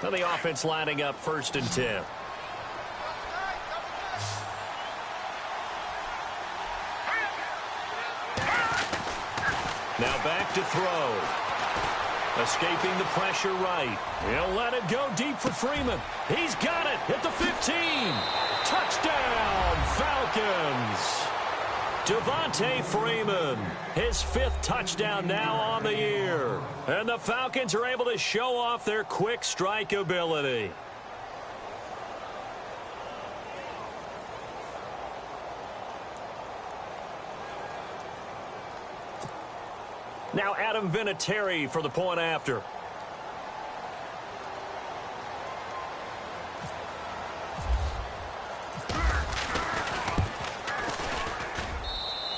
And the offense lining up 1st and 10. Now back to throw. Escaping the pressure right. He'll let it go deep for Freeman. He's got it at the 15. Touchdown, Falcons. Devontae Freeman, his 5th touchdown now on the year. And the Falcons are able to show off their quick strike ability. Now Adam Vinatieri for the point after.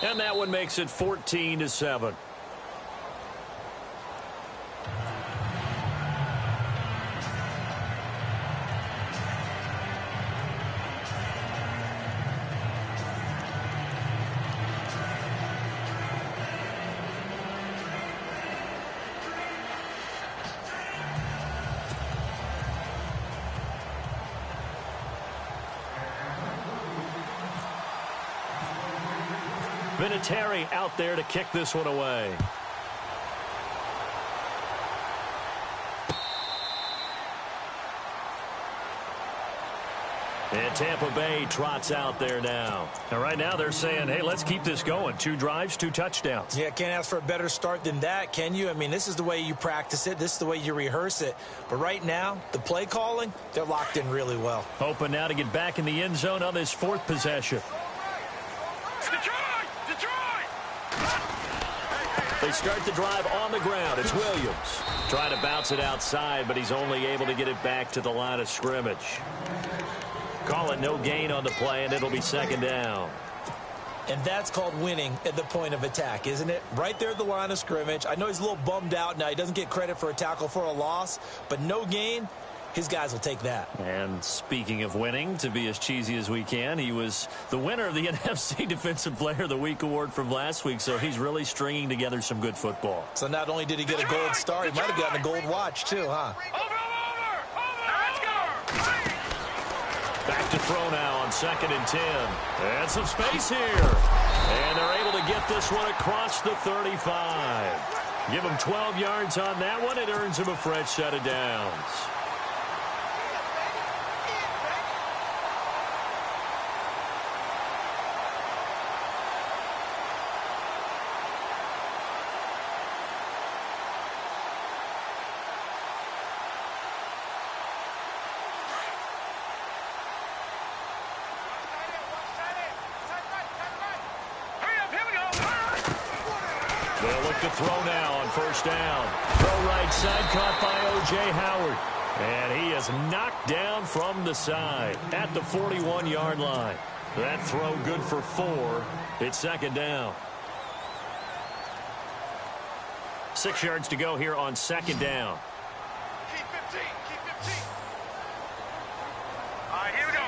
And that one makes it 14-7. Vinatieri out there to kick this one away. And Tampa Bay trots out there now. And right now they're saying, hey, let's keep this going. 2 drives, 2 touchdowns. Yeah, can't ask for a better start than that, can you? I mean, this is the way you practice it. This is the way you rehearse it. But right now, the play calling, they're locked in really well. Hoping now to get back in the end zone on this 4th possession. They start the drive on the ground. It's Williams. Trying to bounce it outside, but he's only able to get it back to the line of scrimmage. Call it no gain on the play, and it'll be 2nd down. And that's called winning at the point of attack, isn't it? Right there at the line of scrimmage. I know he's a little bummed out now. He doesn't get credit for a tackle for a loss, but no gain. His guys will take that. And speaking of winning, to be as cheesy as we can, he was the winner of the NFC Defensive Player of the Week award from last week, so he's really stringing together some good football. So not only did he get a gold star, he might have gotten a gold watch too, huh? Back to throw now on 2nd and 10. And some space here. And they're able to get this one across the 35. Give him 12 yards on that one. It earns him a fresh set of downs. They'll look to throw now on 1st down. Throw right side, caught by O.J. Howard. And he is knocked down from the side at the 41-yard line. That throw good for 4. It's 2nd down. 6 yards to go here on 2nd down. Keep 15. Keep 15. All right, here we go.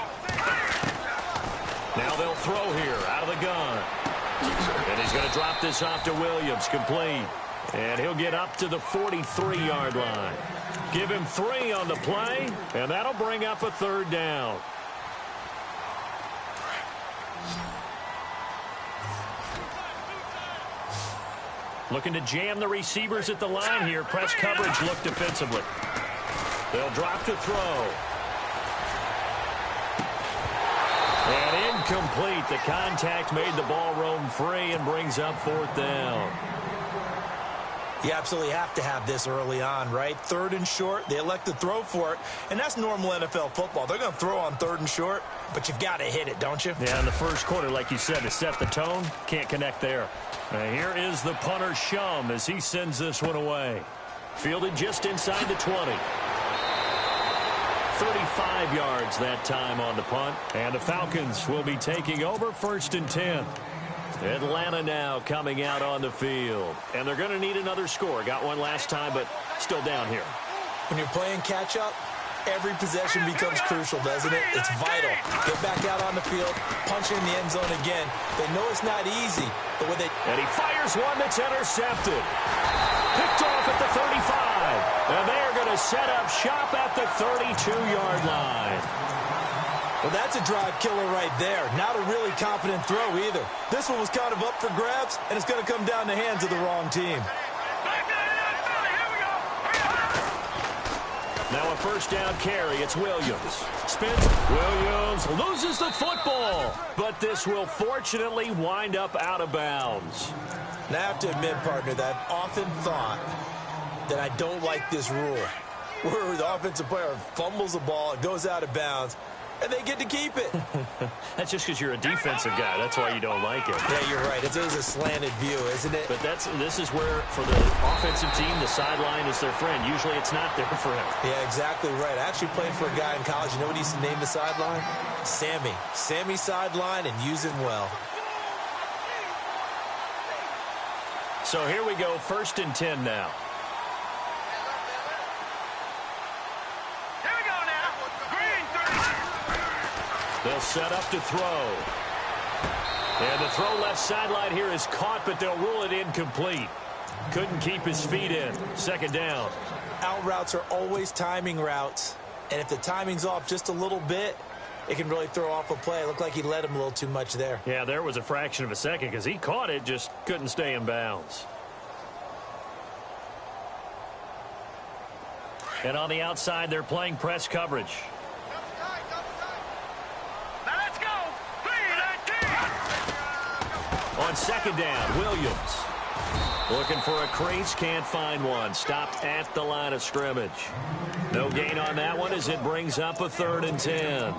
Now they'll throw here out of the gun. And he's going to drop this off to Williams, complete. And he'll get up to the 43-yard line. Give him 3 on the play, and that'll bring up a 3rd down. Looking to jam the receivers at the line here. Press coverage look defensively. They'll drop to throw. And incomplete. The contact made the ball roam free and brings up 4th down. You absolutely have to have this early on, right? 3rd and short, they elect to throw for it, and that's normal NFL football. They're going to throw on 3rd and short, but you've got to hit it, don't you? Yeah, in the first quarter, like you said, to set the tone, can't connect there. Here is the punter, Shum, as he sends this one away. Fielded just inside the 20. 35 yards that time on the punt, and the Falcons will be taking over 1st and 10. Atlanta now coming out on the field. And they're going to need another score. Got one last time, but still down here. When you're playing catch-up, every possession becomes crucial, doesn't it? It's vital. Get back out on the field, punch in the end zone again. They know it's not easy, but with it... And he fires one that's intercepted. Picked off at the 35. And they're going to to set up shop at the 32-yard line. Well, that's a drive killer right there. Not a really confident throw either. This one was kind of up for grabs, and it's going to come down the hands of the wrong team. Now a first down carry. It's Williams. Spins. Williams loses the football. But this will fortunately wind up out of bounds. Now, I have to admit, partner, that I've often thought that I don't like this rule, where the offensive player fumbles the ball, it goes out of bounds, and they get to keep it. That's just because you're a defensive guy. That's why you don't like it. Yeah, you're right. It is a slanted view, isn't it? But this is where, for the offensive team, the sideline is their friend. Usually it's not there for him. Yeah, exactly right. I actually played for a guy in college. You know what he used to name the sideline? Sammy. Sammy sideline, and use him well. So here we go, 1st and 10 now. They'll set up to throw. And the throw left sideline here is caught, but they'll rule it incomplete. Couldn't keep his feet in. 2nd down. Out routes are always timing routes. And if the timing's off just a little bit, it can really throw off a play. It looked like he led him a little too much there. Yeah, there was a fraction of a second because he caught it, just couldn't stay in bounds. And on the outside, they're playing press coverage. On 2nd down, Williams. Looking for a crease, can't find one. Stopped at the line of scrimmage. No gain on that one as it brings up a 3rd and 10.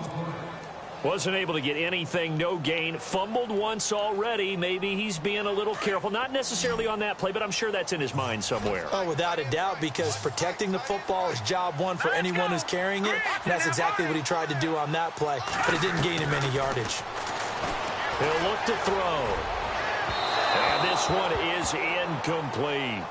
Wasn't able to get anything, no gain. Fumbled once already. Maybe he's being a little careful. Not necessarily on that play, but I'm sure that's in his mind somewhere. Oh, without a doubt, because protecting the football is job one for anyone who's carrying it. And that's exactly what he tried to do on that play, but it didn't gain him any yardage. He'll look to throw. And this one is incomplete.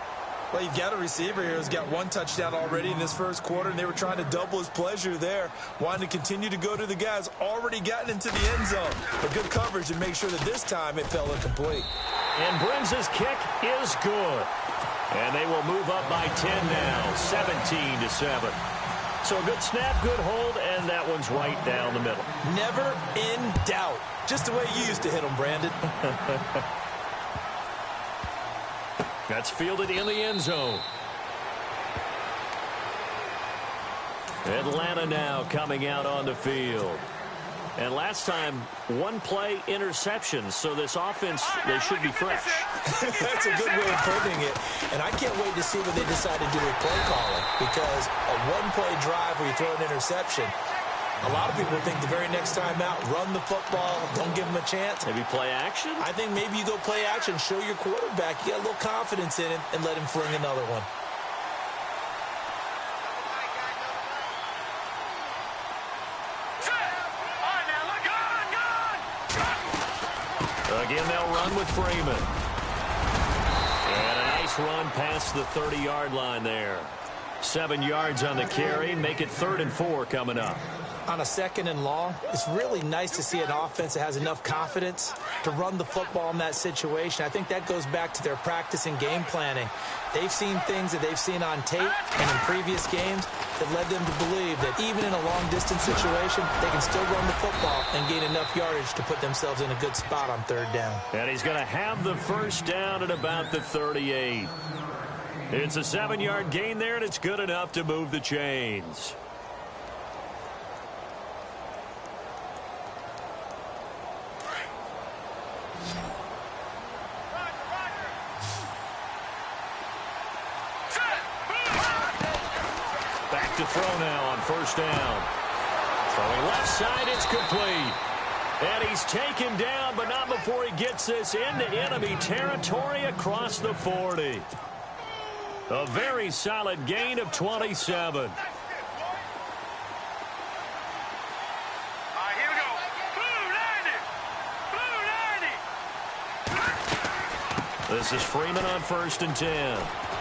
Well, you've got a receiver here who's got 1 touchdown already in this 1st quarter, and they were trying to double his pleasure there. Wanting to continue to go to the guys already gotten into the end zone. But good coverage to make sure that this time it fell incomplete. And Brems's kick is good. And they will move up by 10 now, 17-7. So a good snap, good hold, and that one's right down the middle. Never in doubt. Just the way you used to hit them, Brandon. That's fielded in the end zone. Atlanta now coming out on the field. And last time, 1 play interception. So this offense, they should be fresh. That's a good way of putting it. And I can't wait to see what they decide to do with play calling. Because a 1-play drive where you throw an interception, a lot of people think the very next time out, run the football, don't give him a chance. Maybe play action? I think maybe you go play action, show your quarterback you got a little confidence in him, and let him fling another one. Again, they'll run with Freeman. And a nice run past the 30-yard line there. 7 yards on the carry. Make it 3rd and 4 coming up. On a 2nd and long, it's really nice to see an offense that has enough confidence to run the football in that situation. I think that goes back to their practice and game planning. They've seen things that they've seen on tape and in previous games that led them to believe that even in a long-distance situation, they can still run the football and gain enough yardage to put themselves in a good spot on 3rd down. And he's going to have the 1st down at about the 38. It's a 7-yard gain there, and it's good enough to move the chains. Back to throw now on 1st down. Throwing left side, it's complete. And he's taken down, but not before he gets this into enemy territory across the 40. A very solid gain of 27. Here we go. Blue 90. This is Freeman on 1st and 10.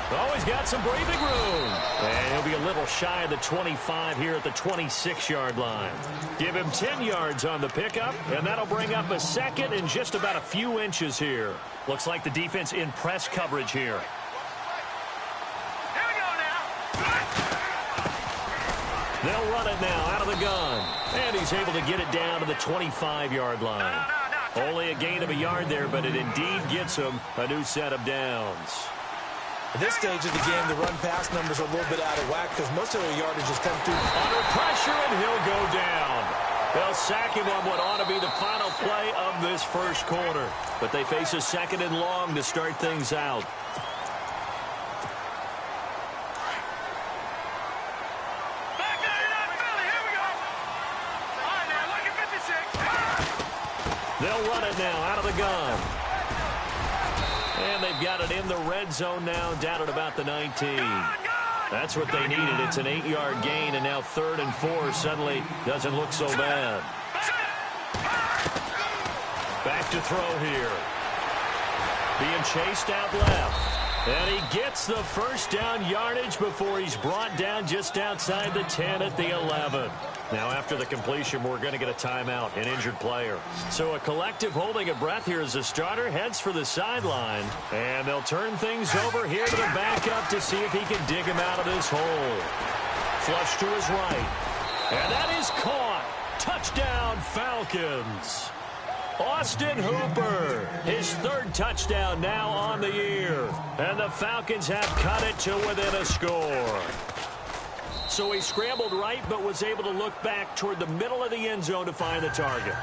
Oh, he's got some breathing room. And he'll be a little shy of the 25 here at the 26-yard line. Give him 10 yards on the pickup, and that'll bring up a 2nd and just about a few inches here. Looks like the defense in press coverage here. Here we go now. They'll run it now out of the gun. And he's able to get it down to the 25-yard line. Only a gain of a yard there, but it indeed gets him a new set of downs. At this stage of the game, the run-pass numbers are a little bit out of whack because most of the yardage has come through. Under pressure, and he'll go down. They'll sack him on what ought to be the final play of this first quarter. But they face a 2nd and long to start things out. They'll run it now out of the gun. And they've got it in the red zone now, down at about the 19. That's what they needed. It's an 8-yard gain, and now 3rd and 4 suddenly doesn't look so bad. Back to throw here. Being chased out left. And he gets the first down yardage before he's brought down just outside the 10 at the 11. Now, after the completion, we're going to get a timeout, an injured player. So a collective holding of breath here as the starter heads for the sideline. And they'll turn things over here to the backup to see if he can dig him out of this hole. Flush to his right. And that is caught. Touchdown, Falcons. Austin Hooper, his 3rd touchdown now on the year. And the Falcons have cut it to within a score. So he scrambled right, but was able to look back toward the middle of the end zone to find the target.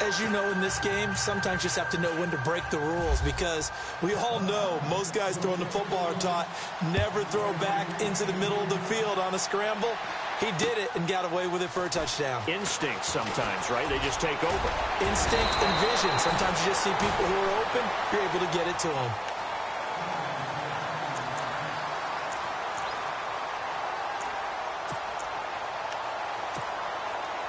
As you know, in this game, sometimes you just have to know when to break the rules because we all know most guys throwing the football are taught never throw back into the middle of the field on a scramble. He did it and got away with it for a touchdown. Instinct sometimes, right? They just take over. Instinct and vision. Sometimes you just see people who are open, you're able to get it to them.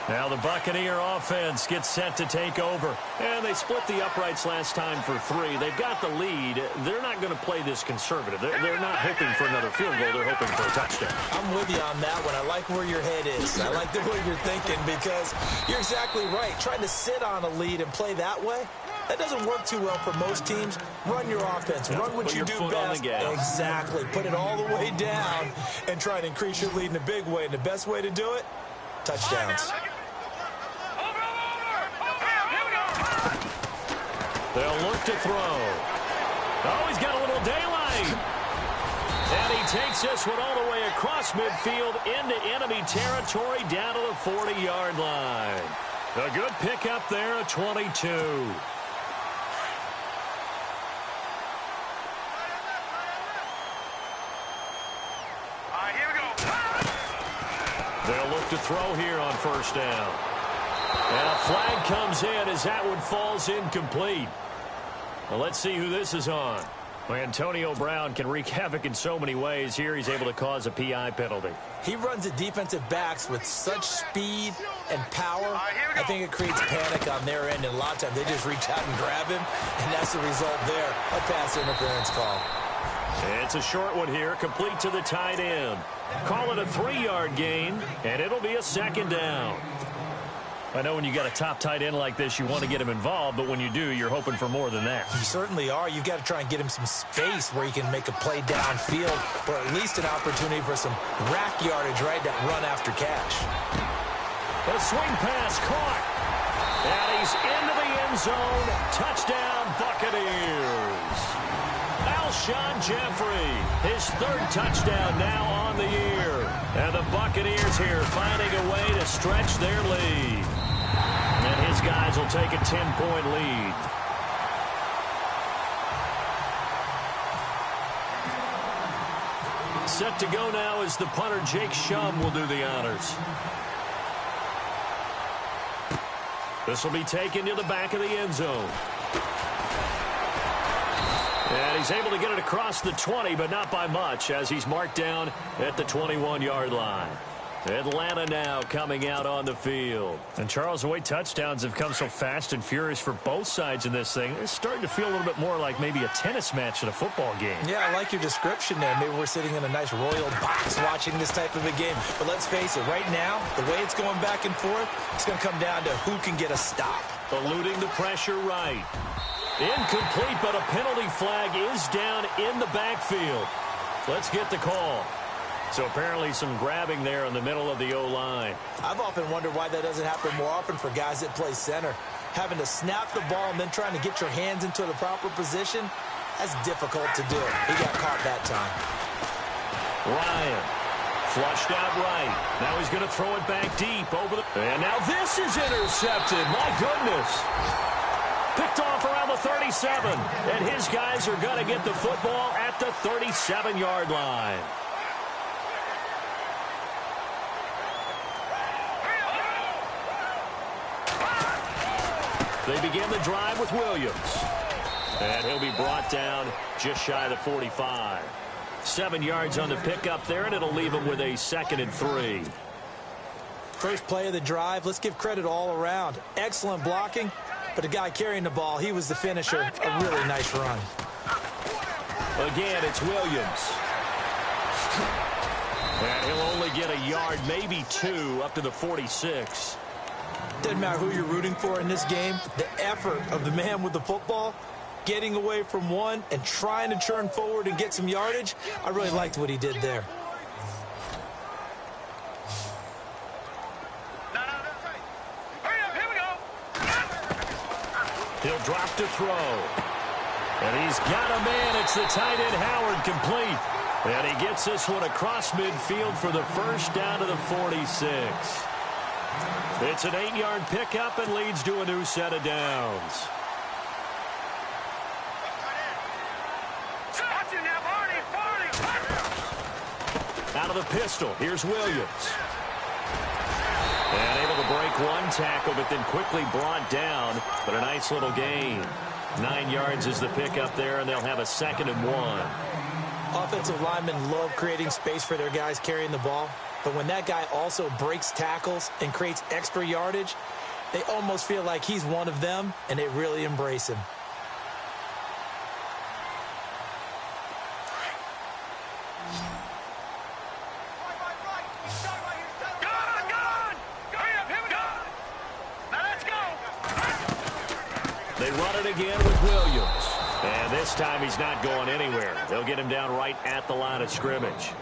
Now the Buccaneer offense gets set to take over. And they split the uprights last time for 3. They've got the lead. They're not going to play this conservative. They're not hoping for another field goal. They're hoping for a touchdown. I'm with you on that one. I like where your head is. I like the way you're thinking because you're exactly right. Trying to sit on a lead and play that way, that doesn't work too well for most teams. Run your offense. Run what you do best. Exactly. Put it all the way down and try and increase your lead in a big way. And the best way to do it, touchdowns. They'll look to throw. Oh, he's got a little daylight. And he takes this one all the way across midfield into enemy territory down to the 40-yard line. A good pickup there at 22. Here we go. They'll look to throw here on 1st down. And a flag comes in as that one falls incomplete. Well, let's see who this is on. Antonio Brown can wreak havoc in so many ways. Here he's able to cause a PI penalty. He runs at defensive backs with such speed and power. I think it creates panic on their end, and a lot of times they just reach out and grab him, and that's the result there, a pass interference call. It's a short one here, complete to the tight end. Call it a 3-yard gain, and it'll be a 2nd down. I know when you got a top tight end like this, you want to get him involved, but when you do, you're hoping for more than that. You certainly are. You've got to try and get him some space where he can make a play downfield or at least an opportunity for some rack yardage, right, that run after catch. A swing pass caught. And he's into the end zone. Touchdown, Buccaneers. Alshon Jeffrey, his 3rd touchdown now on the year. And the Buccaneers here finding a way to stretch their lead. And his guys will take a 10-point lead. Set to go now as the punter Jake Shum will do the honors. This will be taken to the back of the end zone. And he's able to get it across the 20, but not by much, as he's marked down at the 21-yard line. Atlanta now coming out on the field. And, Charles, the way touchdowns have come so fast and furious for both sides in this thing, it's starting to feel a little bit more like maybe a tennis match in a football game. Yeah, I like your description there. Maybe we're sitting in a nice royal box watching this type of a game. But let's face it, right now, the way it's going back and forth, it's going to come down to who can get a stop. Eluding the pressure right. Incomplete, but a penalty flag is down in the backfield. Let's get the call. So apparently some grabbing there in the middle of the O-line. I've often wondered why that doesn't happen more often for guys that play center. Having to snap the ball and then trying to get your hands into the proper position, that's difficult to do. He got caught that time. Ryan flushed out right. Now he's going to throw it back deep over the... And now this is intercepted. My goodness. Picked off around the 37. And his guys are going to get the football at the 37-yard line. They begin the drive with Williams. And he'll be brought down just shy of the 45. 7 yards on the pickup there, and it'll leave him with a 2nd and 3. First play of the drive, let's give credit all around. Excellent blocking, but the guy carrying the ball, he was the finisher. A really nice run. Again, it's Williams. And he'll only get a yard, maybe 2, up to the 46. Doesn't matter who you're rooting for in this game. The effort of the man with the football, getting away from one and trying to churn forward and get some yardage, I really liked what he did there. Here we go. He'll drop to throw. And he's got a man. It's the tight end Howard, complete. And he gets this one across midfield for the first down to the 46. It's an 8-yard pickup and leads to a new set of downs. Out of the pistol, here's Williams. And able to break one tackle, but then quickly brought down. But a nice little gain. 9 yards is the pickup there, and they'll have a 2nd and 1. Offensive linemen love creating space for their guys carrying the ball. But when that guy also breaks tackles and creates extra yardage, they almost feel like he's one of them, and they really embrace him. They run it again with Williams. And this time he's not going anywhere. They'll get him down right at the line of scrimmage.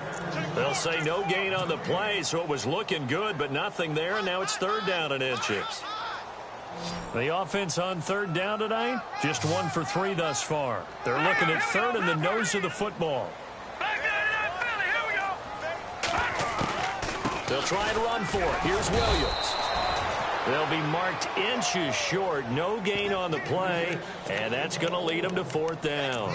They'll say no gain on the play, so it was looking good, but nothing there, and now it's 3rd down and inches. The offense on 3rd down tonight, just 1 for 3 thus far. They're looking at 3rd in the nose of the football. They'll try and run for it. Here's Williams. They'll be marked inches short. No gain on the play, and that's going to lead them to 4th down.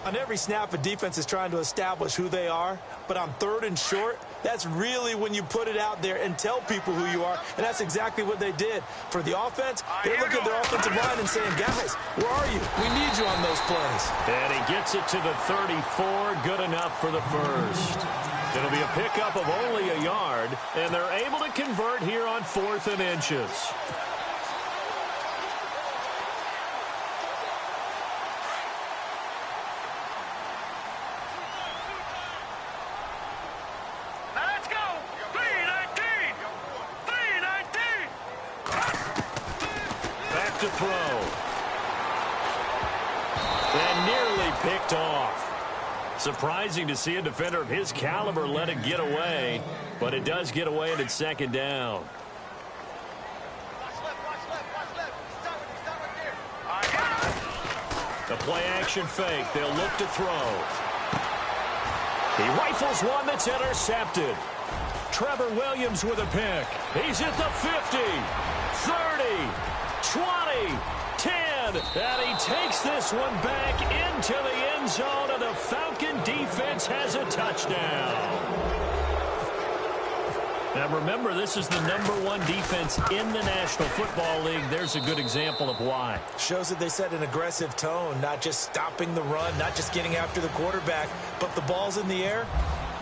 On every snap, a defense is trying to establish who they are, but on 3rd and short, that's really when you put it out there and tell people who you are, and that's exactly what they did. For the offense, they're looking at their offensive line and saying, guys, where are you? We need you on those plays. And he gets it to the 34, good enough for the first. It'll be a pickup of only a yard, and they're able to convert here on 4th and inches. Let's go. 3-19. 3-19. Back to throw. And nearly picked off. Surprising to see a defender of his caliber let it get away, but it does get away and it's 2nd down. The play-action fake. They'll look to throw. He rifles one that's intercepted. Trevor Williams with a pick. He's at the 50, 30, 20, 10, and he takes this one back into the end zone, and the Falcon defense has a touchdown. Now remember, this is the #1 defense in the National Football League. There's a good example of why. Shows that they set an aggressive tone, not just stopping the run, not just getting after the quarterback, but the ball's in the air.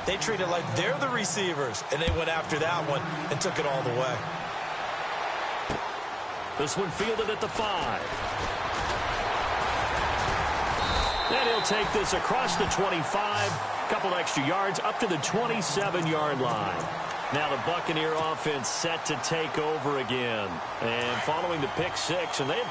They treat it like they're the receivers, and they went after that one and took it all the way. This one fielded at the 5. And he'll take this across the 25, a couple extra yards, up to the 27-yard line. Now the Buccaneer offense set to take over again. And following the pick 6, and they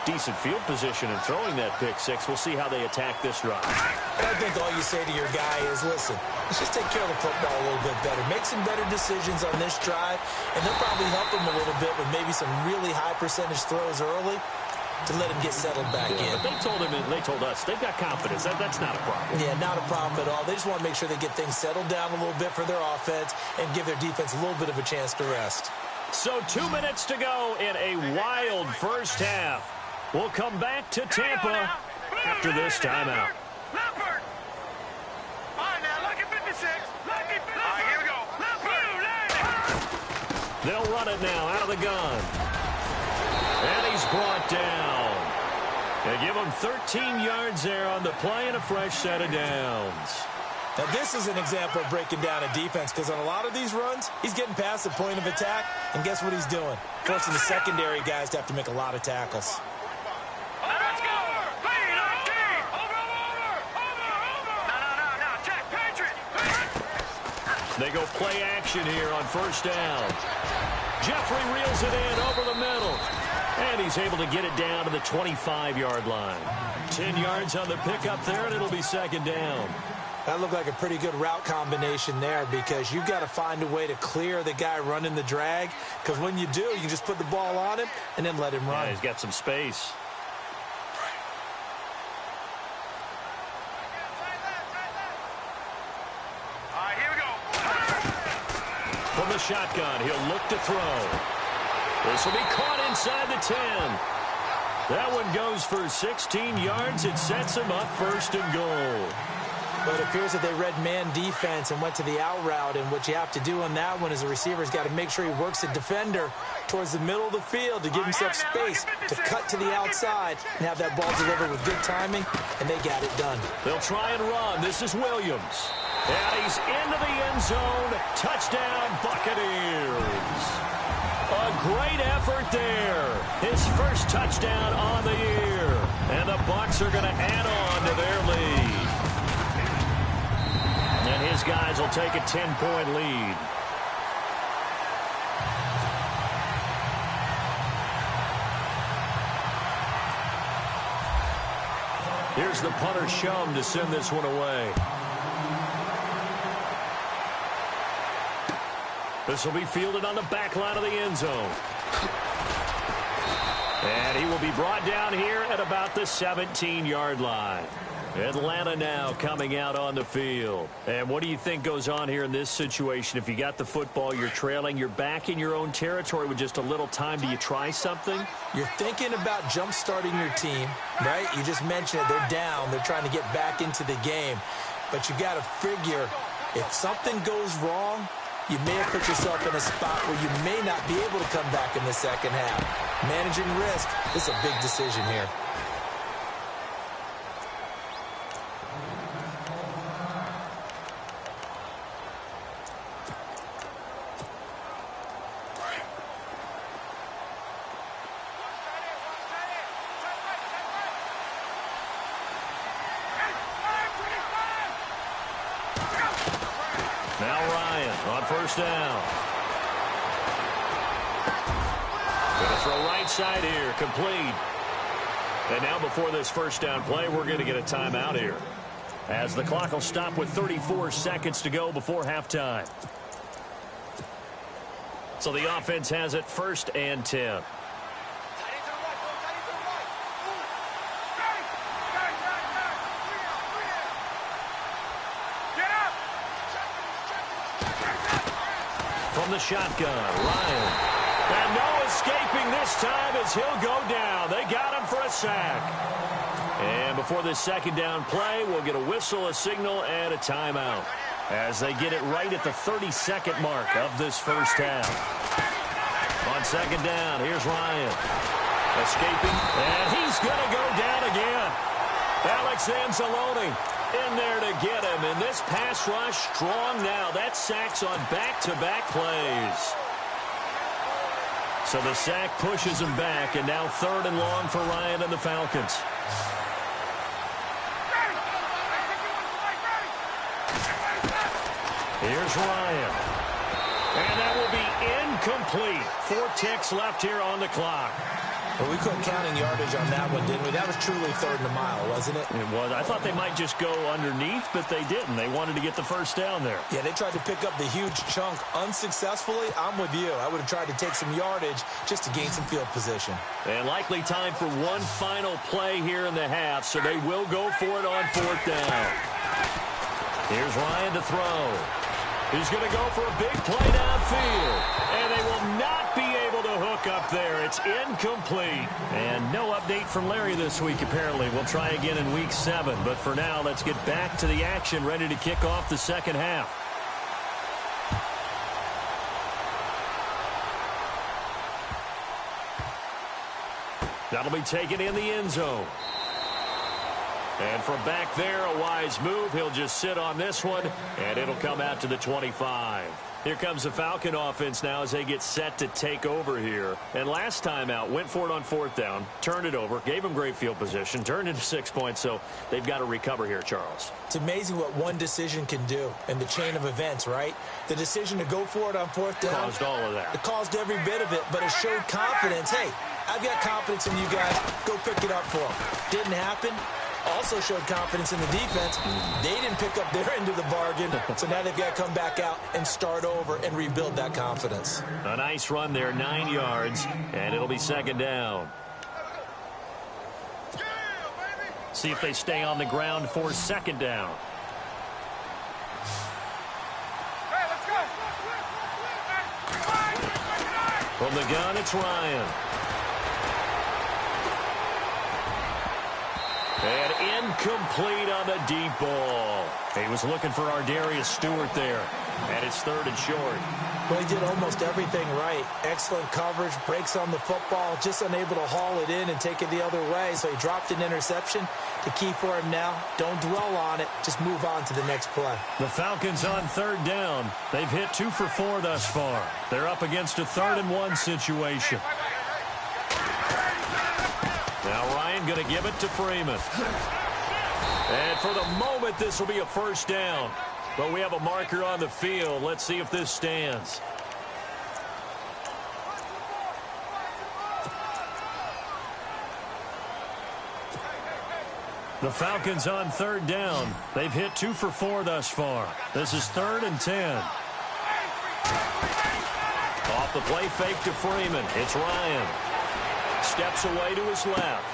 decent field position in throwing that pick six. We'll see how they attack this drive. I think all you say to your guy is, listen, let's just take care of the football a little bit better. Make some better decisions on this drive, and they'll probably help him a little bit with maybe some really high percentage throws early to let him get settled back in. But they told us they've got confidence. That's not a problem. Yeah, not a problem at all. They just want to make sure they get things settled down a little bit for their offense and give their defense a little bit of a chance to rest. So 2 minutes to go in a wild first half. We'll come back to Tampa after this timeout. Leopard! All right, now, lucky 56. Lucky 56. All right, here we go. Leopard! They'll run it now out of the gun. And he's brought down. They give him 13 yards there on the play and a fresh set of downs. Now, this is an example of breaking down a defense because on a lot of these runs, he's getting past the point of attack, and guess what he's doing? Forcing the secondary guys to have to make a lot of tackles. Now, let's go! No, check, Patriot! They go play action here on first down. Jeffrey reels it in over the middle. And he's able to get it down to the 25-yard line. 10 yards on the pickup there, and it'll be second down. That looked like a pretty good route combination there because you've got to find a way to clear the guy running the drag, because when you do, you can just put the ball on him and then let him run. Yeah, he's got some space. All right, here we go. From the shotgun, he'll look to throw. This will be caught inside the 10. That one goes for 16 yards. It sets him up first and goal. But it appears that they read man defense and went to the out route, and what you have to do on that one is the receiver's got to make sure he works the defender towards the middle of the field to give himself space to cut to the outside and have that ball delivered with good timing, and they got it done. They'll try and run. This is Williams. And he's into the end zone. Touchdown, Buccaneers. A great effort there. His first touchdown on the year. And the Bucs are going to add on to their lead. And his guys will take a 10-point lead. Here's the punter Shum to send this one away. This will be fielded on the back line of the end zone. And he will be brought down here at about the 17-yard line. Atlanta now coming out on the field. And what do you think goes on here in this situation? If you got the football, you're trailing, you're back in your own territory with just a little time. Do you try something? You're thinking about jump-starting your team, right? You just mentioned it. They're down. They're trying to get back into the game. But you got to figure if something goes wrong, you may have put yourself in a spot where you may not be able to come back in the second half. Managing risk is a big decision here. First down. Going to throw right side here, complete. And now before this first down play, we're going to get a timeout here, as the clock will stop with 34 seconds to go before halftime. So the offense has it first and 10. From the shotgun, Ryan. And no escaping this time as he'll go down. They got him for a sack. And before this second down play, we'll get a whistle, a signal, and a timeout, as they get it right at the 32nd mark of this first half. On second down, here's Ryan. Escaping, and he's going to go down again. Alex Anzalone in there to get him, and this pass rush strong now. That sack's on back-to-back plays. So the sack pushes him back, and now third and long for Ryan and the Falcons. Here's Ryan. And that will be incomplete. 4 ticks left here on the clock. Well, we couldn't counting yardage on that one, didn't we? That was truly third and a mile, wasn't it? It was. I thought they might just go underneath, but they didn't. They wanted to get the first down there. Yeah, they tried to pick up the huge chunk unsuccessfully. I'm with you. I would have tried to take some yardage just to gain some field position. And likely time for one final play here in the half, so they will go for it on 4th down. Here's Ryan to throw. He's going to go for a big play downfield. And they will not be able to hook up there. It's incomplete. And no update from Larry this week, apparently. We'll try again in week 7. But for now, let's get back to the action, ready to kick off the second half. That'll be taken in the end zone. And from back there, a wise move. He'll just sit on this one, and it'll come out to the 25. Here comes the Falcon offense now as they get set to take over here. And last time out, went for it on 4th down, turned it over, gave them great field position, turned into 6 points, so they've got to recover here, Charles. It's amazing what one decision can do in the chain of events, right? The decision to go for it on 4th down. Caused all of that. It caused every bit of it, but it showed confidence. Hey, I've got confidence in you guys. Go pick it up for them. Didn't happen. Also showed confidence in the defense. They didn't pick up their end of the bargain, so now they've got to come back out and start over and rebuild that confidence. A nice run there, 9 yards, and it'll be 2nd down. See if they stay on the ground for 2nd down. From the gun, it's Ryan. And incomplete on the deep ball. He was looking for Ardarius Stewart there. And it's 3rd and short. Well, he did almost everything right. Excellent coverage, breaks on the football, just unable to haul it in and take it the other way. So he dropped an interception. The key for him now, don't dwell on it. Just move on to the next play. The Falcons on 3rd down. They've hit 2 for 4 thus far. They're up against a 3rd and 1 situation. Now Ryan going to give it to Freeman. And for the moment, this will be a 1st down. But we have a marker on the field. Let's see if this stands. The Falcons on 3rd down. They've hit 2 for 4 thus far. This is 3rd and 10. Off the play fake to Freeman. It's Ryan. Steps away to his left.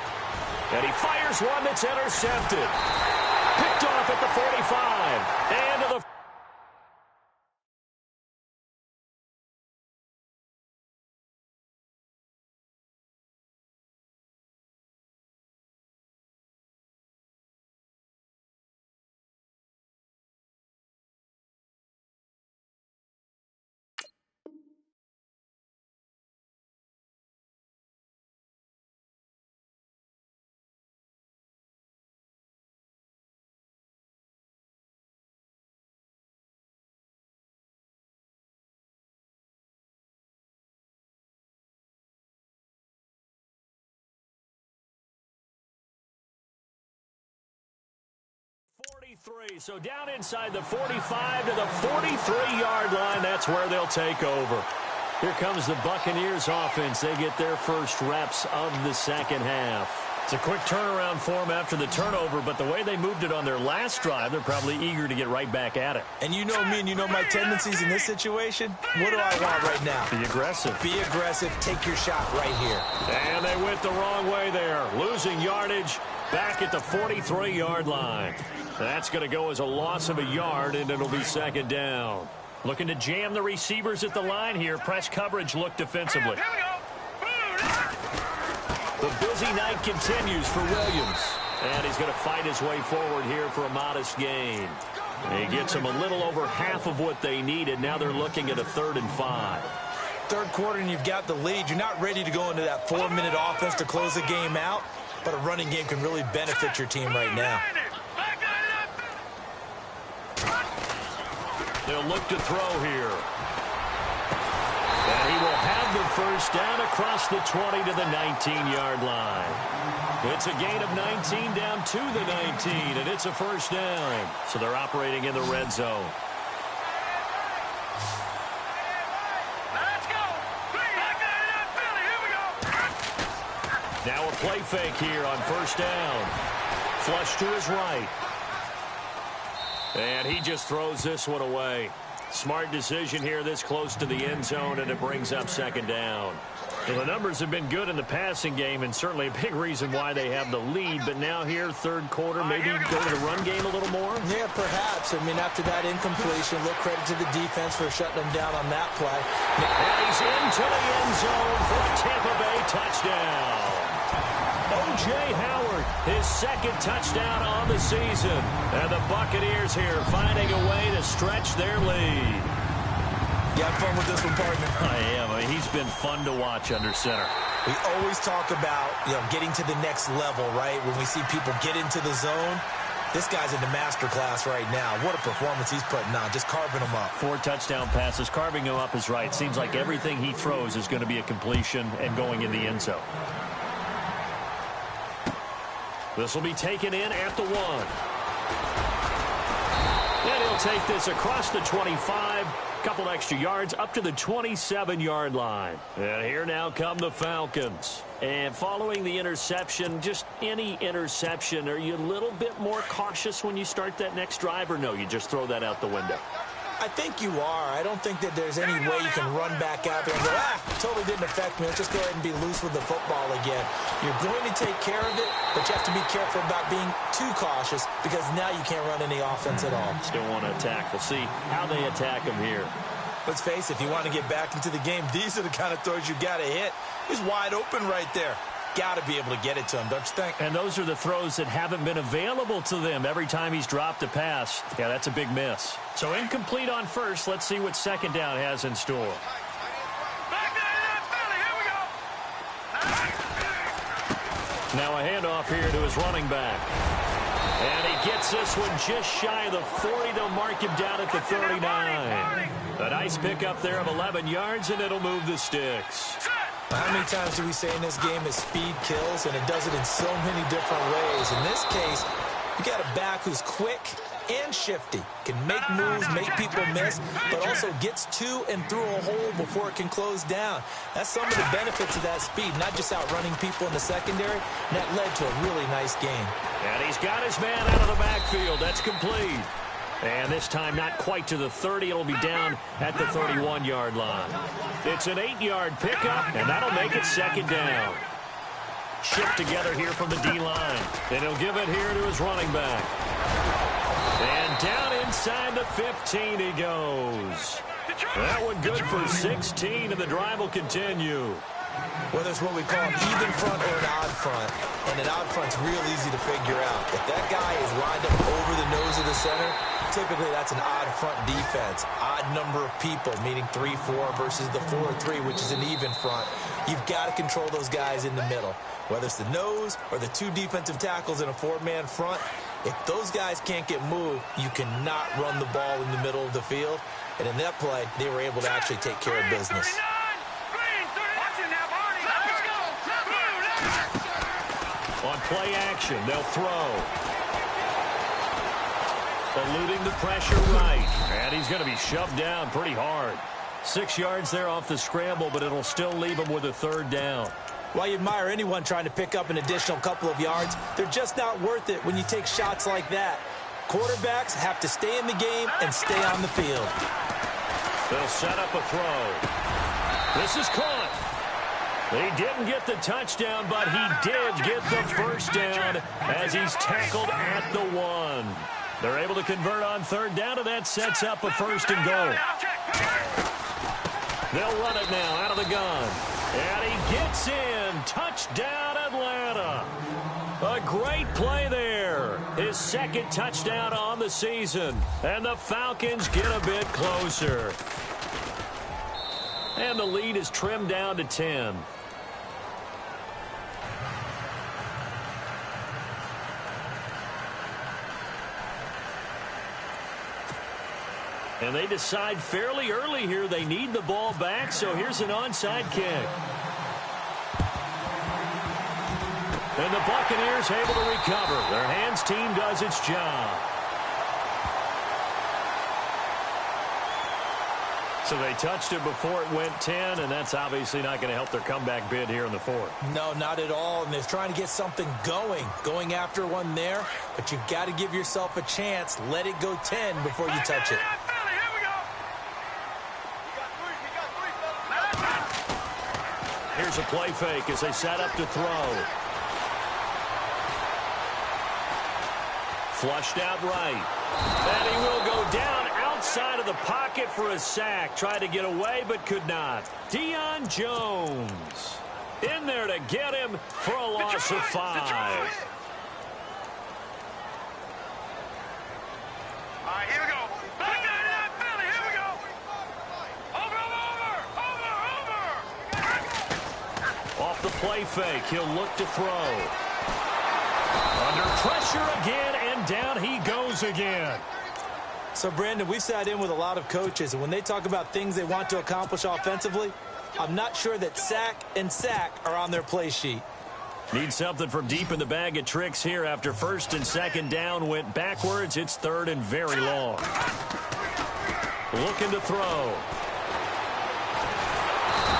And he fires one that's intercepted. Picked off at the 45. And to the So down inside the 45 to the 43-yard line. That's where they'll take over. Here comes the Buccaneers offense. They get their first reps of the second half. It's a quick turnaround for them after the turnover, but the way they moved it on their last drive, they're probably eager to get right back at it. And you know me and you know my tendencies in this situation. What do I want right now? Be aggressive. Be aggressive. Take your shot right here. And they went the wrong way there. Losing yardage back at the 43-yard line. That's going to go as a loss of a yard, and it'll be 2nd down. Looking to jam the receivers at the line here. Press coverage look defensively. The busy night continues for Williams. And he's going to fight his way forward here for a modest gain. He gets them a little over half of what they needed. Now they're looking at a 3rd and 5. Third quarter and you've got the lead. You're not ready to go into that 4-minute offense to close the game out, but a running game can really benefit your team right now. They'll look to throw here. And he will have the first down across the 20 to the 19-yard line. It's a gain of 19 down to the 19, and it's a first down. So they're operating in the red zone. Now a play fake here on first down. Flush to his right. And he just throws this one away. Smart decision here this close to the end zone, and it brings up second down. Well, the numbers have been good in the passing game, and certainly a big reason why they have the lead. But now here, third quarter, maybe go to the run game a little more? Yeah, perhaps. I mean, after that incompletion, a little credit to the defense for shutting them down on that play. And he's into the end zone for a Tampa Bay touchdown. O.J. Howard, his second touchdown on the season. And the Buccaneers here finding a way to stretch their lead. You have fun with this one, partner? I am. I mean, he's been fun to watch under center. We always talk about, getting to the next level, right? When we see people get into the zone, this guy's in the master class right now. What a performance he's putting on, just carving them up. 4 touchdown passes. Carving him up is right. Seems like everything he throws is going to be a completion and going in the end zone. This will be taken in at the 1. And he'll take this across the 25. Couple extra yards up to the 27-yard line. And here now come the Falcons. And following the interception, just any interception, are you a little bit more cautious when you start that next drive, or no, you just throw that out the window? I think you are. I don't think that there's any way you can run back out there and go, totally didn't affect me. Let's just go ahead and be loose with the football again. You're going to take care of it, but you have to be careful about being too cautious because now you can't run any offense at all. Still want to attack. We'll see how they attack him here. Let's face it, if you want to get back into the game, these are the kind of throws you got to hit. He's wide open right there. Got to be able to get it to him, don't you think? And those are the throws that haven't been available to them every time he's dropped a pass. Yeah, that's a big miss. So incomplete on first. Let's see what second down has in store. Now a handoff here to his running back. And he gets this one just shy of the 40. They'll mark him down at the 39. A nice pickup there of 11 yards, and it'll move the sticks. How many times do we say in this game that speed kills, and it does it in so many different ways? In this case, you got a back who's quick and shifty, can make moves, make people miss, but also gets to and through a hole before it can close down. That's some of the benefits of that speed, not just outrunning people in the secondary. And that led to a really nice game. And he's got his man out of the backfield. That's complete. And this time not quite to the 30. It'll be down at the 31-yard line. It's an 8-yard pickup, and that'll make it second down. Shift together here from the D-line. And he'll give it here to his running back. And down inside the 15 he goes. That one good for 16, and the drive will continue. Whether it's what we call an even front or an odd front, and an odd front's real easy to figure out. If that guy is lined up over the nose of the center, typically that's an odd front defense. Odd number of people, meaning 3-4 versus the 4-3, which is an even front. You've got to control those guys in the middle. Whether it's the nose or the 2 defensive tackles in a 4-man front, if those guys can't get moved, you cannot run the ball in the middle of the field. And in that play, they were able to actually take care of business. On play action, they'll throw. Eluding the pressure right. And he's going to be shoved down pretty hard. 6 yards there off the scramble, but it'll still leave him with a third down. While you admire anyone trying to pick up an additional couple of yards, they're just not worth it when you take shots like that. Quarterbacks have to stay in the game and stay on the field. They'll set up a throw. This is caught. He didn't get the touchdown, but he did get the first down as he's tackled at the 1. They're able to convert on third down, and that sets up a first and goal. They'll run it now out of the gun. And he gets in. Touchdown, Atlanta. A great play there. His second touchdown on the season. And the Falcons get a bit closer. And the lead is trimmed down to 10. And they decide fairly early here they need the ball back, so here's an onside kick. And the Buccaneers able to recover. Their hands team does its job. So they touched it before it went 10, and that's obviously not going to help their comeback bid here in the fourth. No, not at all, and they're trying to get something going after one there, but you've got to give yourself a chance. Let it go 10 before you touch it. Here's a play fake as they set up to throw. Flushed out right. And he will go down outside of the pocket for a sack. Tried to get away, but could not. Deion Jones in there to get him for a loss of 5. All right, here we go. Back 99 Philly, here we go. Over. Off the play fake, he'll look to throw. Under pressure again, and down he goes again. So, Brandon, we've sat in with a lot of coaches, and when they talk about things they want to accomplish offensively, I'm not sure that sack and sack are on their play sheet. Need something from deep in the bag of tricks here after first and second down went backwards. It's third and very long. Looking to throw.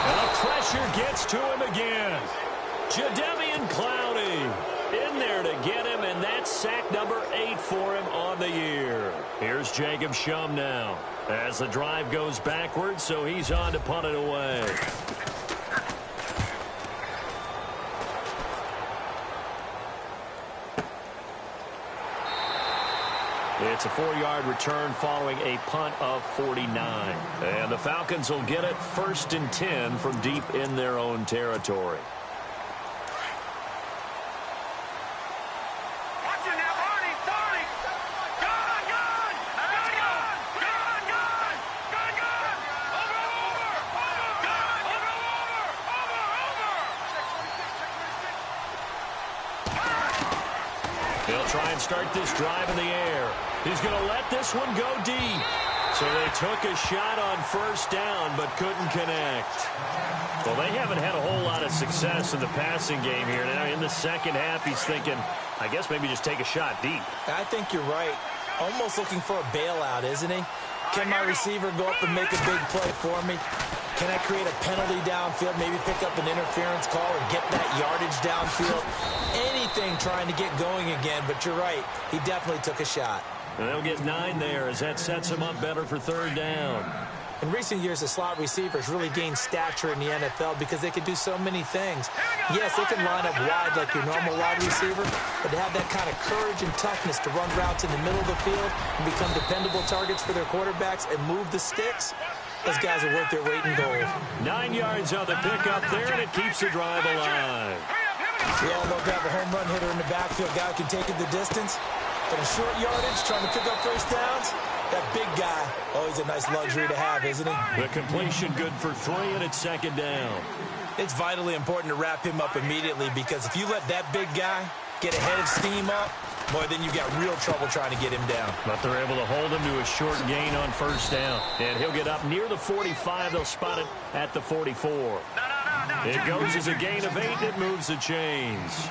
And the pressure gets to him again. Jadeveon Clowney in there to get him, and that's sack number 8 for him on the year. Here's Jacob Shum now as the drive goes backwards, so he's on to punt it away. It's a 4-yard return following a punt of 49. And the Falcons will get it first and 10 from deep in their own territory. They'll try and start this drive in the air. He's going to let this one go deep. So they took a shot on first down but couldn't connect. Well, they haven't had a whole lot of success in the passing game here. Now in the second half, he's thinking, I guess maybe just take a shot deep. I think you're right. Almost looking for a bailout, isn't he? Can my receiver go up and make a big play for me? Can I create a penalty downfield, maybe pick up an interference call or get that yardage downfield? Anything trying to get going again, but you're right. He definitely took a shot. And they'll get 9 there as that sets him up better for third down. In recent years, the slot receivers really gained stature in the NFL because they can do so many things. Yes, they can line up wide like your normal wide receiver, but to have that kind of courage and toughness to run routes in the middle of the field and become dependable targets for their quarterbacks and move the sticks, those guys are worth their weight in gold. 9 yards on the pickup there, and it keeps the drive alive. We all know to have a home run hitter in the backfield, guy who can take it the distance. But in short yardage, trying to pick up first downs, that big guy, always a nice luxury to have, isn't he? The completion good for 3, and it's second down. It's vitally important to wrap him up immediately because if you let that big guy get a head of steam up, boy, then you got real trouble trying to get him down. But they're able to hold him to a short gain on first down. And he'll get up near the 45. They'll spot it at the 44. It goes as a gain of 8. It moves the chains.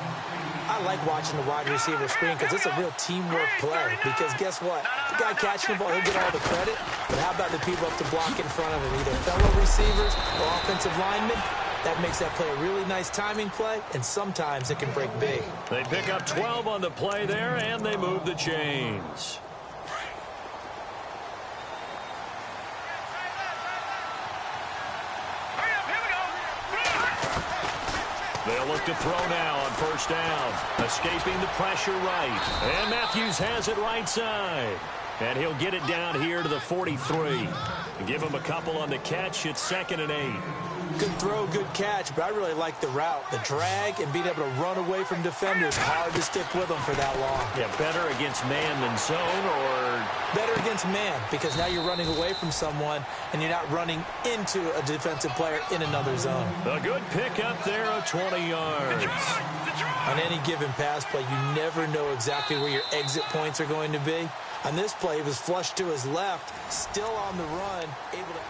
I like watching the wide receiver screen because it's a real teamwork play. Because guess what? The guy catching the ball, he'll get all the credit. But how about the people up to block in front of him? Either fellow receivers or offensive linemen. That makes that play a really nice timing play, and sometimes it can break big. They pick up 12 on the play there, and they move the chains. They'll look to throw now on first down. Escaping the pressure right. And Matthews has it right side. And he'll get it down here to the 43. Give him a couple on the catch. It's second and 8. Good throw, good catch, but I really like the route. The drag and being able to run away from defenders. Hard to stick with them for that long. Yeah, better against man than zone, or better against man, because now you're running away from someone and you're not running into a defensive player in another zone. A good pickup there of 20 yards. On any given pass play, you never know exactly where your exit points are going to be. On this play, he was flushed to his left, still on the run, able to...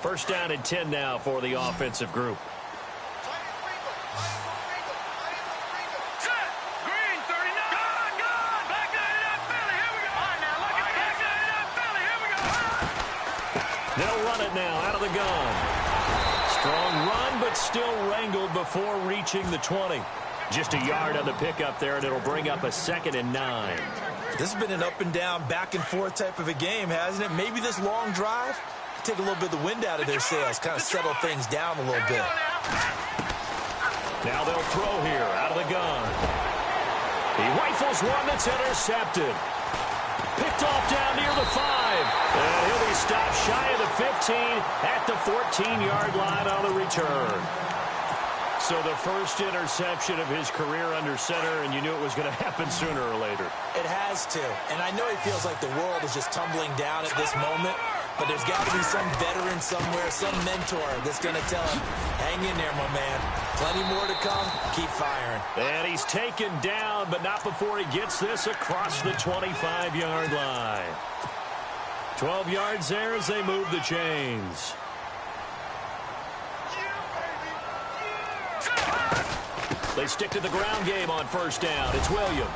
First down and 10 now for the offensive group. Green 39. Back 99 Philly. Here we go. All right, now look at They'll run it now out of the gun. Strong run, but still wrangled before reaching the 20. Just a yard on the pickup there, and it'll bring up a 2nd and 9. This has been an up and down, back and forth type of a game, hasn't it? Maybe this long drive take a little bit of the wind out of their sails, kind of settle things down a little bit. Now they'll throw here out of the gun. He rifles one that's intercepted. Picked off down near the 5. And he'll be stopped shy of the 15 at the 14-yard line on the return. So the first interception of his career under center, and you knew it was going to happen sooner or later. It has to. And I know he feels like the world is just tumbling down at this moment, but there's got to be some veteran somewhere, some mentor that's going to tell him, hang in there, my man. Plenty more to come. Keep firing. And he's taken down, but not before he gets this across the 25-yard line. 12 yards there as they move the chains. They stick to the ground game on first down. It's Williams.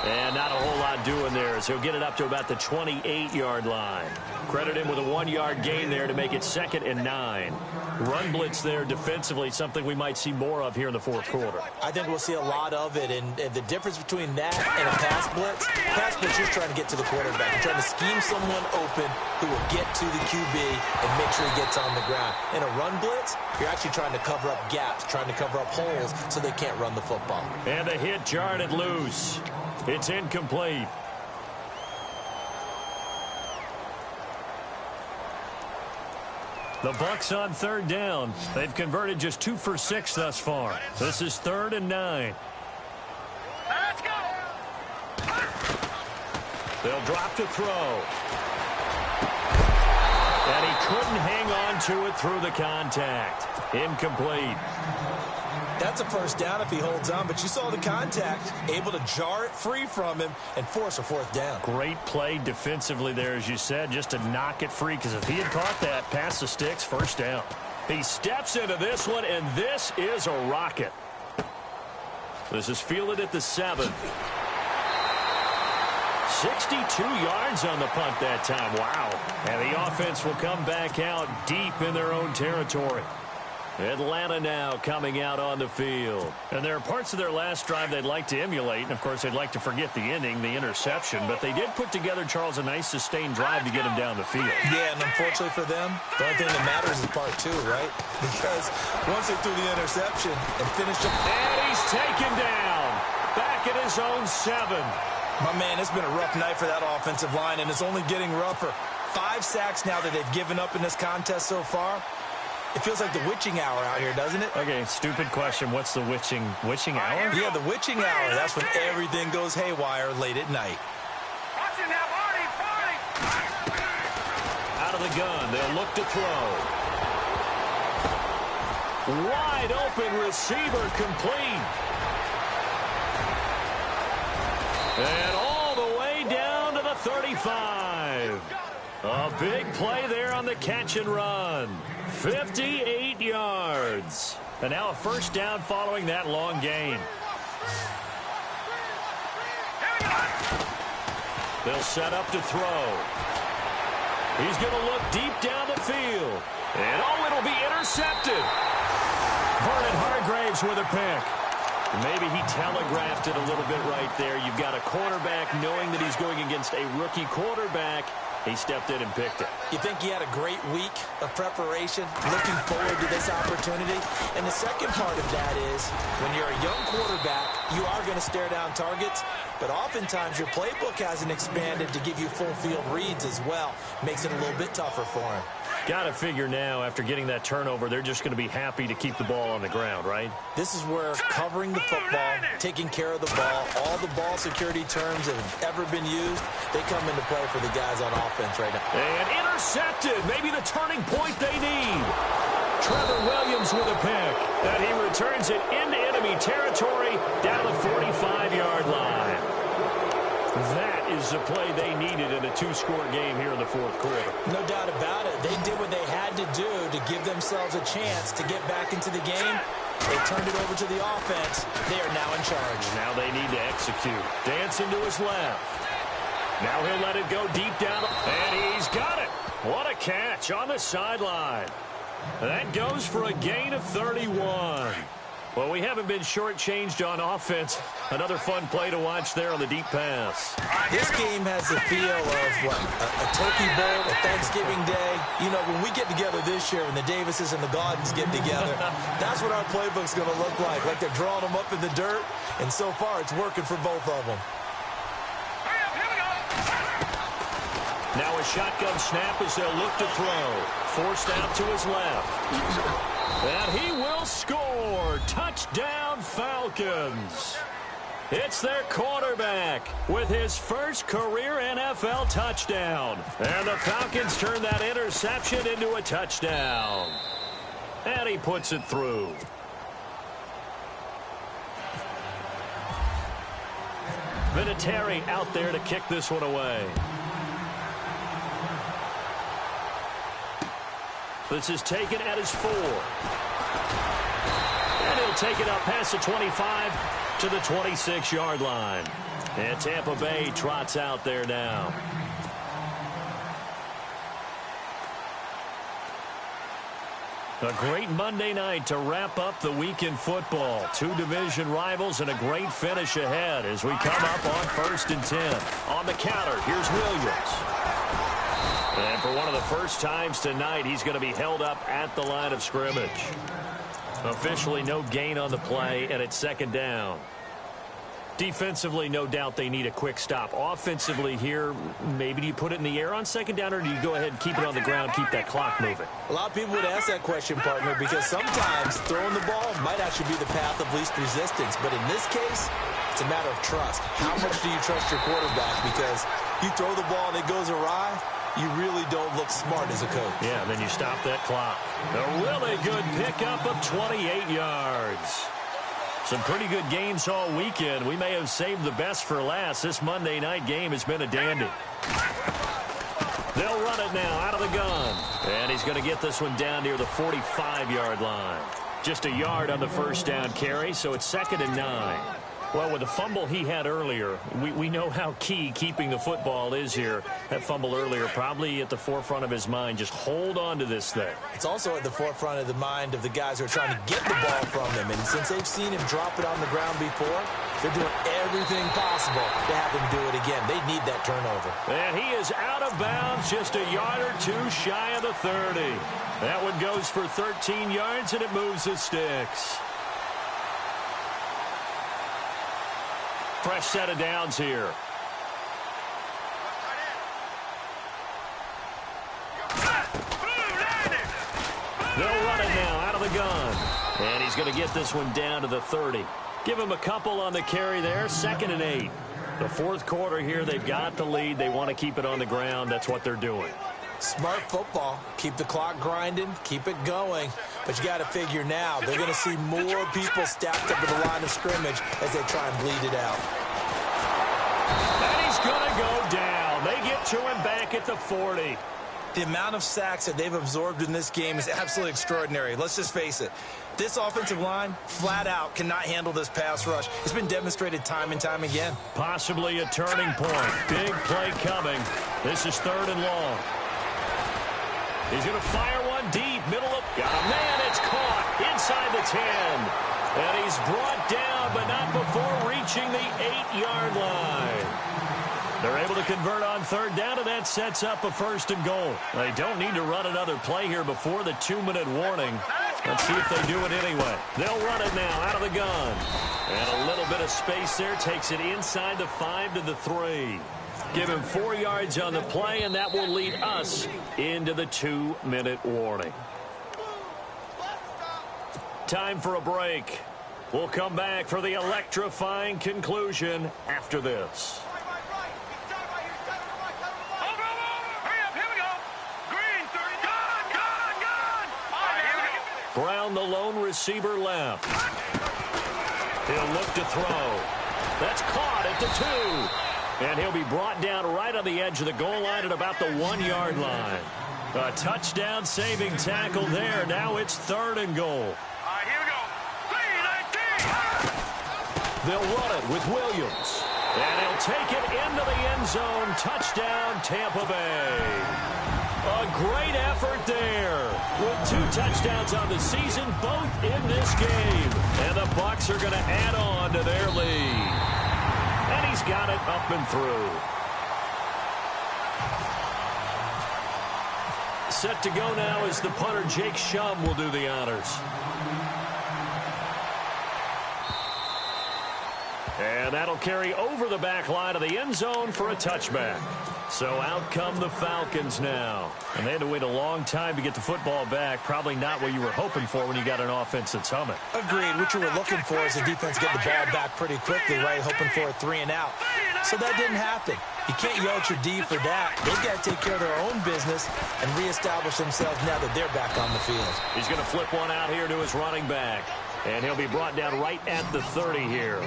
And not a whole lot doing there as he'll get it up to about the 28-yard line. Credit him with a 1-yard gain there to make it 2nd and 9. Run blitz there defensively, something we might see more of here in the fourth quarter. I think we'll see a lot of it, and the difference between that and a pass blitz, you're trying to get to the quarterback. You're trying to scheme someone open who will get to the QB and make sure he gets on the ground. In a run blitz, you're actually trying to cover up gaps, trying to cover up holes so they can't run the football. And the hit jarred it loose. It's incomplete. The Bucs on 3rd down. They've converted just 2 for 6 thus far. This is 3rd and 9. Let's go. They'll drop to throw. And he couldn't hang on to it through the contact. Incomplete. That's a first down if he holds on, but you saw the contact, able to jar it free from him and force a 4th down. Great play defensively there, as you said, just to knock it free, because if he had caught that, past the sticks, first down. He steps into this one, and this is a rocket. This is fielded at the 7. 62 yards on the punt that time. Wow. And the offense will come back out deep in their own territory. Atlanta now coming out on the field. And there are parts of their last drive they'd like to emulate. And, of course, they'd like to forget the ending, the interception. But they did put together, Charles, a nice sustained drive to get him down the field. Yeah, and unfortunately for them, the only thing that matters is part 2, right? Because once they threw the interception and finished up. And he's taken down. Back at his own 7. My man, it's been a rough night for that offensive line, and it's only getting rougher. 5 sacks now that they've given up in this contest so far. It feels like the witching hour out here, doesn't it? Okay, stupid question. What's the witching hour? Yeah, the witching hour. That's when everything goes haywire late at night. Watch it now, Barney. Out of the gun, they'll look to throw. Wide open receiver complete. And all the way down to the 35. A big play there on the catch and run. 58 yards. And now a first down following that long gain. They'll set up to throw. He's going to look deep down the field. And it'll be intercepted. Vernon Hargreaves with a pick. Maybe he telegraphed it a little bit right there. You've got a quarterback knowing that he's going against a rookie quarterback. He stepped in and picked it. You think he had a great week of preparation, looking forward to this opportunity? And the second part of that is, when you're a young quarterback, you are going to stare down targets, but oftentimes your playbook hasn't expanded to give you full field reads as well. Makes it a little bit tougher for him. Got to figure now, after getting that turnover, they're just going to be happy to keep the ball on the ground, right? This is where covering the football, taking care of the ball, all the ball security terms that have ever been used, they come into play for the guys on offense right now. And intercepted, maybe the turning point they need. Trevor Williams with a pick, and he returns it into enemy territory down the 45-yard line. That is the play they needed in a 2-score game here in the fourth quarter. No doubt about it. They did what they had to do to give themselves a chance to get back into the game. They turned it over to the offense. They are now in charge. Now they need to execute. Dancing to his left. Now he'll let it go deep down. And he's got it. What a catch on the sideline. That goes for a gain of 31. Well, we haven't been shortchanged on offense. Another fun play to watch there on the deep pass. This game has the feel of, what, a turkey bowl, a Thanksgiving Day. You know, when we get together this year, when the Davises and the Gaudens get together, that's what our playbook's going to look like they're drawing them up in the dirt, and so far it's working for both of them. Now a shotgun snap as they'll look to throw. Forced out to his left. And he will score. Touchdown, Falcons. It's their quarterback with his first career NFL touchdown. And the Falcons turn that interception into a touchdown. And he puts it through. Vinatieri out there to kick this one away. This is taken at his 4. And he'll take it up past the 25 to the 26-yard line. And Tampa Bay trots out there now. A great Monday night to wrap up the week in football. 2 division rivals and a great finish ahead as we come up on 1st and 10. On the counter, here's Williams. And for one of the first times tonight, he's going to be held up at the line of scrimmage. Officially no gain on the play, and it's 2nd down. Defensively, no doubt they need a quick stop. Offensively here, maybe do you put it in the air on 2nd down, or do you go ahead and keep it on the ground, keep that clock moving? A lot of people would ask that question, partner, because sometimes throwing the ball might actually be the path of least resistance. But in this case, it's a matter of trust. How much do you trust your quarterback? Because you throw the ball and it goes awry, you really don't look smart as a coach. Yeah, then you stop that clock. A really good pickup of 28 yards. Some pretty good games all weekend. We may have saved the best for last. This Monday night game has been a dandy. They'll run it now out of the gun. And he's going to get this one down near the 45-yard line. Just a yard on the first down carry, so it's 2nd and 9. Well, with the fumble he had earlier, we know how key keeping the football is here. That fumble earlier probably at the forefront of his mind. Just hold on to this thing. It's also at the forefront of the mind of the guys who are trying to get the ball from him. And since they've seen him drop it on the ground before, they're doing everything possible to have him do it again. They need that turnover. And he is out of bounds, just a yard or two shy of the 30. That one goes for 13 yards, and it moves the sticks. Fresh set of downs here. They'll run it now out of the gun. And he's going to get this one down to the 30. Give him a couple on the carry there. 2nd and 8. The 4th quarter here, they've got the lead. They want to keep it on the ground. That's what they're doing. Smart football. Keep the clock grinding. Keep it going. But you got to figure now, they're going to see more people stacked up at the line of scrimmage as they try and bleed it out. And he's going to go down. They get to him back at the 40. The amount of sacks that they've absorbed in this game is absolutely extraordinary. Let's just face it. This offensive line, flat out, cannot handle this pass rush. It's been demonstrated time and time again. Possibly a turning point. Big play coming. This is 3rd and long. He's going to fire one deep, middle of... Got a man, it's caught inside the 10. And he's brought down, but not before reaching the 8-yard line. They're able to convert on 3rd down, and that sets up a 1st and goal. They don't need to run another play here before the 2-minute warning. Let's see if they do it anyway. They'll run it now out of the gun. And a little bit of space there takes it inside the 5 to the 3. Give him 4 yards on the play, and that will lead us into the 2-minute warning. Time for a break. We'll come back for the electrifying conclusion after this. Brown, the lone receiver, left. He'll look to throw. That's caught at the 2. And he'll be brought down right on the edge of the goal line at about the 1-yard line. A touchdown saving tackle there. Now it's 3rd and goal. All right, here we go. 3-19. They'll run it with Williams. And he'll take it into the end zone. Touchdown, Tampa Bay. A great effort there. With 2 touchdowns on the season, both in this game. And the Bucs are going to add on to their lead. And he's got it up and through. Set to go now is the punter, Jake Shum, will do the honors. And that'll carry over the back line of the end zone for a touchback. So out come the Falcons now. And they had to wait a long time to get the football back. Probably not what you were hoping for when you got an offense that's humming. Agreed. What you were looking for is the defense get the ball back pretty quickly, right? Hoping for a 3 and out. So that didn't happen. You can't yell at your D for that. They've got to take care of their own business and reestablish themselves now that they're back on the field. He's going to flip one out here to his running back. And he'll be brought down right at the 30 here.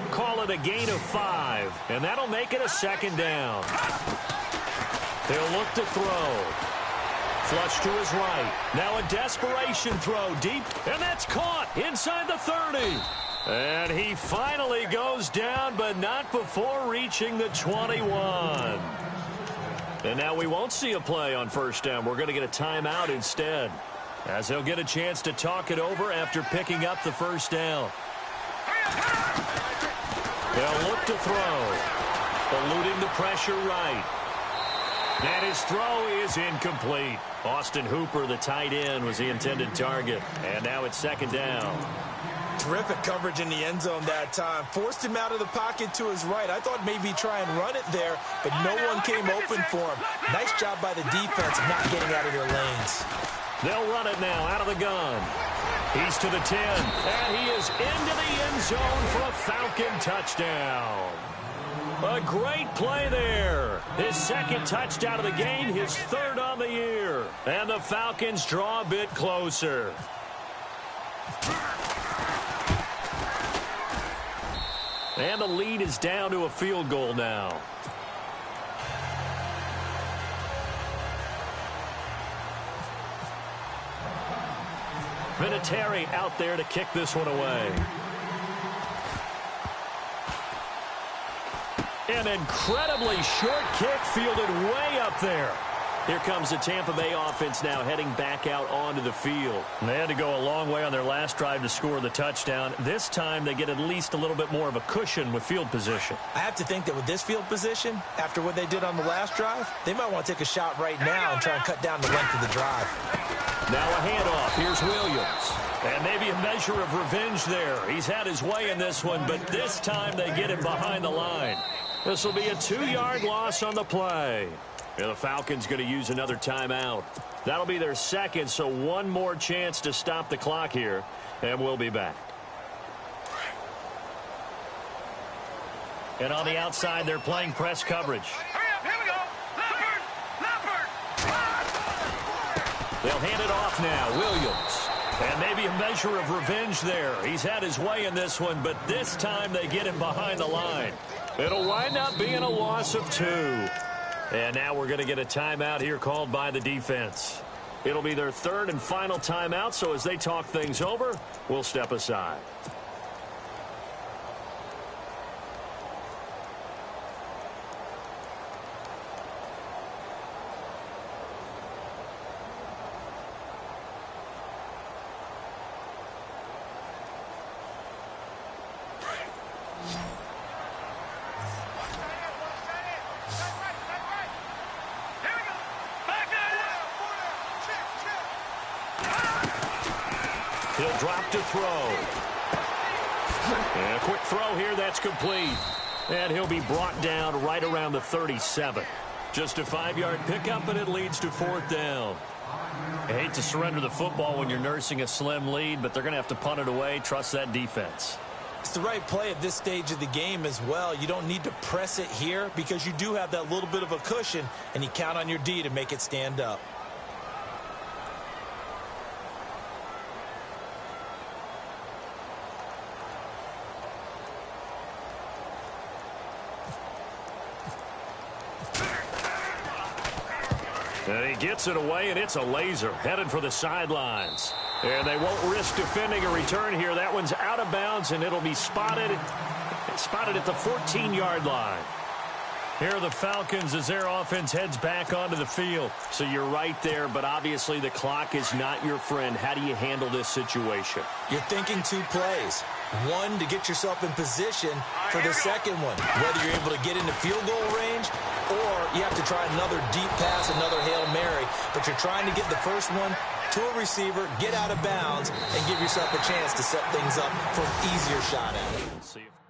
Call it a gain of 5. And that'll make it a second down. He'll look to throw. Flush to his right. Now a desperation throw deep. And that's caught inside the 30. And he finally goes down, but not before reaching the 21. And now we won't see a play on first down. We're going to get a timeout instead, as he'll get a chance to talk it over after picking up the first down. They'll look to throw. Eluding the pressure right. And his throw is incomplete. Austin Hooper, the tight end, was the intended target. And now it's second down. Terrific coverage in the end zone that time. Forced him out of the pocket to his right. I thought maybe try and run it there, but no one came open for him. Nice job by the defense not getting out of their lanes. They'll run it now out of the gun. He's to the 10, and he is into the end zone for a Falcon touchdown. A great play there. His second touchdown of the game, his 3rd on the year. And the Falcons draw a bit closer. And the lead is down to a field goal now. Vinatieri out there to kick this one away. An incredibly short kick fielded way up there. Here comes the Tampa Bay offense now heading back out onto the field. They had to go a long way on their last drive to score the touchdown. This time they get at least a little bit more of a cushion with field position. I have to think that with this field position, after what they did on the last drive, they might want to take a shot right now and try and cut down the length of the drive. Now a handoff. Here's Williams. And maybe a measure of revenge there. He's had his way in this one, but this time they get him behind the line. This will be a 2-yard loss on the play. And the Falcons going to use another timeout. That'll be their second, so one more chance to stop the clock here, and we'll be back. And on the outside, they're playing press coverage. Hurry up, here we go. Leopard. They'll hand it off now. Williams. And maybe a measure of revenge there. He's had his way in this one, but this time they get him behind the line. It'll wind up being a loss of 2. And now we're going to get a timeout here called by the defense. It'll be their 3rd and final timeout, so as they talk things over, we'll step aside. He'll drop to throw. And a quick throw here, that's complete. And he'll be brought down right around the 37. Just a 5-yard pickup, and it leads to 4th down. I hate to surrender the football when you're nursing a slim lead, but they're going to have to punt it away. Trust that defense. It's the right play at this stage of the game as well. You don't need to press it here because you do have that little bit of a cushion, and you count on your D to make it stand up. And he gets it away, and it's a laser headed for the sidelines. And they won't risk defending a return here. That one's out of bounds, and it'll be spotted at the 14-yard line. Here are the Falcons as their offense heads back onto the field. So you're right there, but obviously the clock is not your friend. How do you handle this situation? You're thinking two plays. One, to get yourself in position for the second one, whether you're able to get into field goal range or you have to try another deep pass, another Hail Mary, but you're trying to get the first one to a receiver, get out of bounds, and give yourself a chance to set things up for an easier shot at it. See if